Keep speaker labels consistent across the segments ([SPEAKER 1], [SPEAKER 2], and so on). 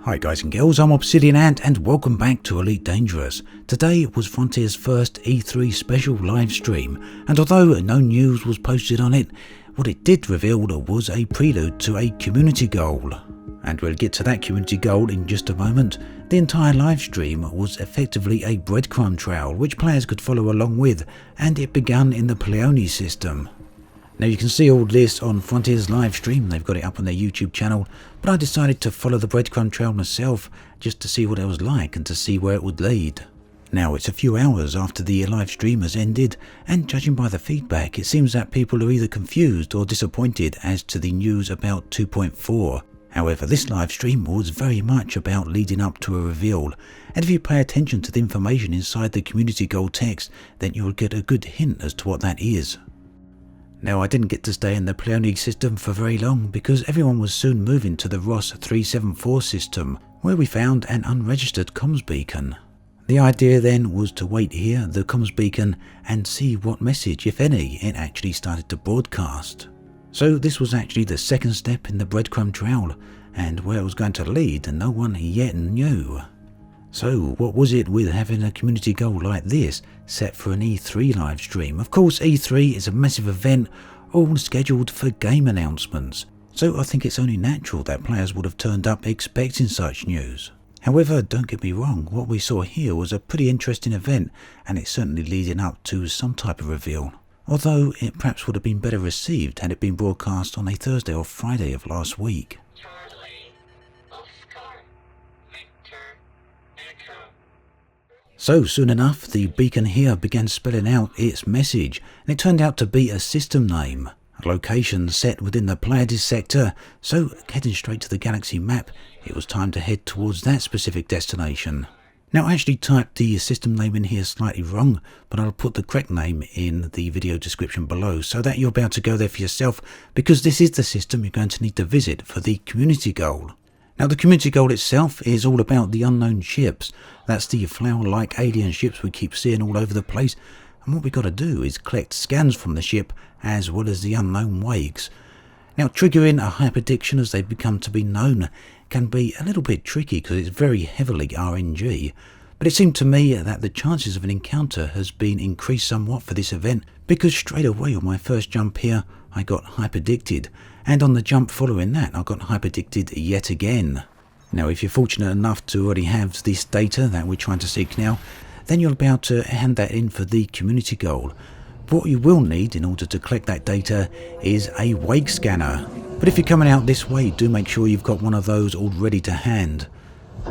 [SPEAKER 1] Hi guys and girls, I'm Obsidian Ant and welcome back to Elite Dangerous. Today was Frontier's first E3 special live stream, and although no news was posted on it, what it did reveal was a prelude to a community goal. And we'll get to that community goal in just a moment. The entire live stream was effectively a breadcrumb trail which players could follow along with, and it began in the PLEIADES system. Now you can see all this on Frontier's live stream, they've got it up on their YouTube channel, but I decided to follow the breadcrumb trail myself just to see what it was like and to see where it would lead. Now it's a few hours after the live stream has ended, and judging by the feedback it seems that people are either confused or disappointed as to the news about 2.4. However, this live stream was very much about leading up to a reveal, and if you pay attention to the information inside the community goal text, then you'll get a good hint as to what that is. Now I didn't get to stay in the PLEIADES system for very long because everyone was soon moving to the ROS 374 system, where we found an unregistered comms beacon. The idea then was to wait here, the comms beacon, and see what message, if any, it actually started to broadcast. So this was actually the second step in the breadcrumb trail, and where it was going to lead no one yet knew. So what was it with having a community goal like this set for an E3 live stream? Of course E3 is a massive event all scheduled for game announcements, so I think it's only natural that players would have turned up expecting such news. However, don't get me wrong, what we saw here was a pretty interesting event, and it's certainly leading up to some type of reveal. Although it perhaps would have been better received had it been broadcast on a Thursday or Friday of last week. So soon enough, the beacon here began spelling out its message, and it turned out to be a system name, a location set within the PLEIADES sector, so heading straight to the galaxy map, it was time to head towards that specific destination. Now I actually typed the system name in here slightly wrong, but I'll put the correct name in the video description below so that you'll be able to go there for yourself, because this is the system you're going to need to visit for the community goal. Now the community goal itself is all about the unknown ships. That's the flower-like alien ships we keep seeing all over the place, and what we've got to do is collect scans from the ship as well as the unknown wakes. Now triggering a hyperdiction as they become to be known can be a little bit tricky because it's very heavily RNG, but it seemed to me that the chances of an encounter has been increased somewhat for this event, because straight away on my first jump here I got hyperdicted, and on the jump following that I got hyperdicted yet again. Now if you're fortunate enough to already have this data that we're trying to seek now, then you'll be able to hand that in for the community goal. What you will need in order to collect that data is a wake scanner, but if you're coming out this way, do make sure you've got one of those all ready to hand.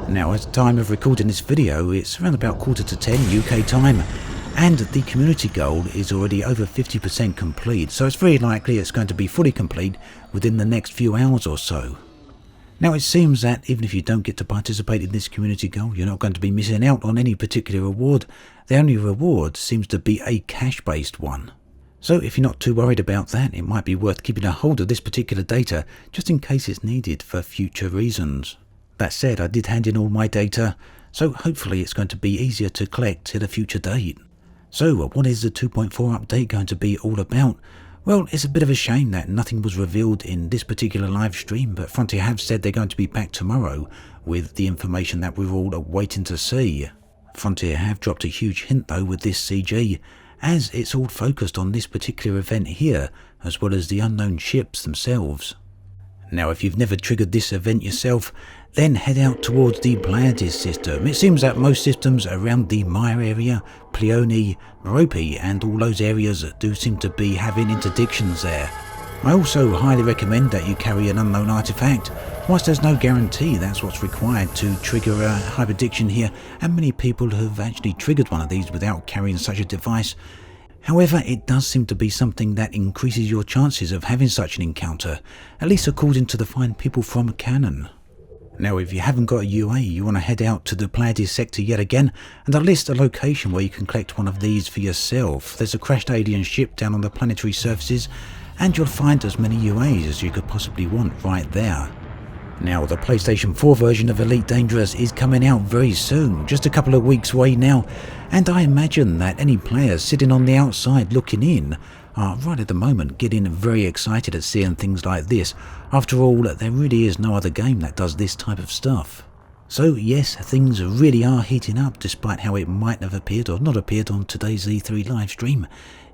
[SPEAKER 1] Now at the time of recording this video, it's around about 10:15 UK time, and the community goal is already over 50% complete, so it's very likely it's going to be fully complete within the next few hours or so. Now it seems that even if you don't get to participate in this community goal, you're not going to be missing out on any particular reward. The only reward seems to be a cash-based one. So if you're not too worried about that, it might be worth keeping a hold of this particular data just in case it's needed for future reasons. That said, I did hand in all my data, so hopefully it's going to be easier to collect at a future date. So what is the 2.4 update going to be all about? Well, it's a bit of a shame that nothing was revealed in this particular live stream, but Frontier have said they're going to be back tomorrow with the information that we're all waiting to see. Frontier have dropped a huge hint though with this CG, as it's all focused on this particular event here, as well as the unknown ships themselves. Now if you've never triggered this event yourself, then head out towards the PLEIADES system. It seems that most systems around the Maya area, Pleione, Merope and all those areas do seem to be having interdictions there. I also highly recommend that you carry an unknown artifact. Whilst there's no guarantee that's what's required to trigger a hyperdiction here, and many people have actually triggered one of these without carrying such a device. However, it does seem to be something that increases your chances of having such an encounter, at least according to the fine people from Canon. Now if you haven't got a UA, you want to head out to the PLEIADES sector yet again, and I'll list a location where you can collect one of these for yourself. There's a crashed alien ship down on the planetary surfaces, and you'll find as many UAs as you could possibly want right there. Now the PlayStation 4 version of Elite Dangerous is coming out very soon, just a couple of weeks away now, and I imagine that any players sitting on the outside looking in are right at the moment getting very excited at seeing things like this. After all, there really is no other game that does this type of stuff. So yes, things really are heating up, despite how it might have appeared or not appeared on today's E3 livestream.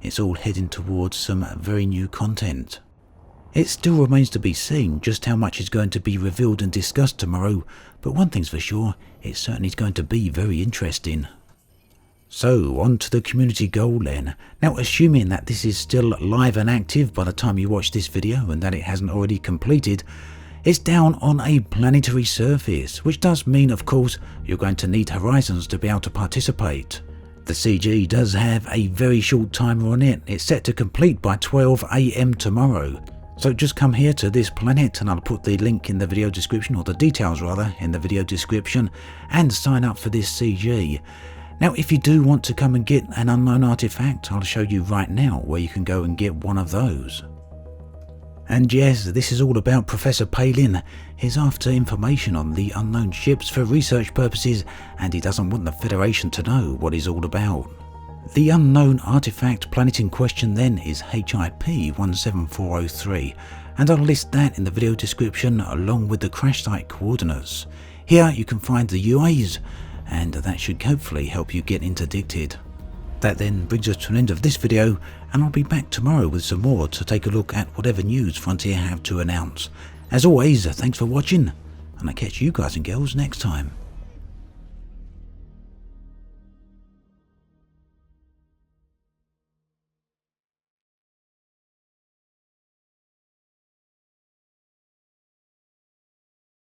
[SPEAKER 1] It's all heading towards some very new content. It still remains to be seen just how much is going to be revealed and discussed tomorrow, but one thing's for sure, it's certainly going to be very interesting. So, on to the community goal then. Now, assuming that this is still live and active by the time you watch this video and that it hasn't already completed, it's down on a planetary surface, which does mean, of course, you're going to need horizons to be able to participate. The CG does have a very short timer on it. It's set to complete by 12 AM tomorrow. So just come here to this planet, and I'll put the link in the video description, or the details rather, in the video description, and sign up for this CG. Now, if you do want to come and get an unknown artifact, I'll show you right now where you can go and get one of those. And yes, this is all about Professor Palin. He's after information on the unknown ships for research purposes, and he doesn't want the Federation to know what he's all about. The unknown artifact planet in question then is HIP 17403, and I'll list that in the video description along with the crash site coordinates. Here you can find the UAs, and that should hopefully help you get interdicted. That then brings us to an end of this video, and I'll be back tomorrow with some more to take a look at whatever news Frontier have to announce. As always, thanks for watching, and I'll catch you guys and girls next time.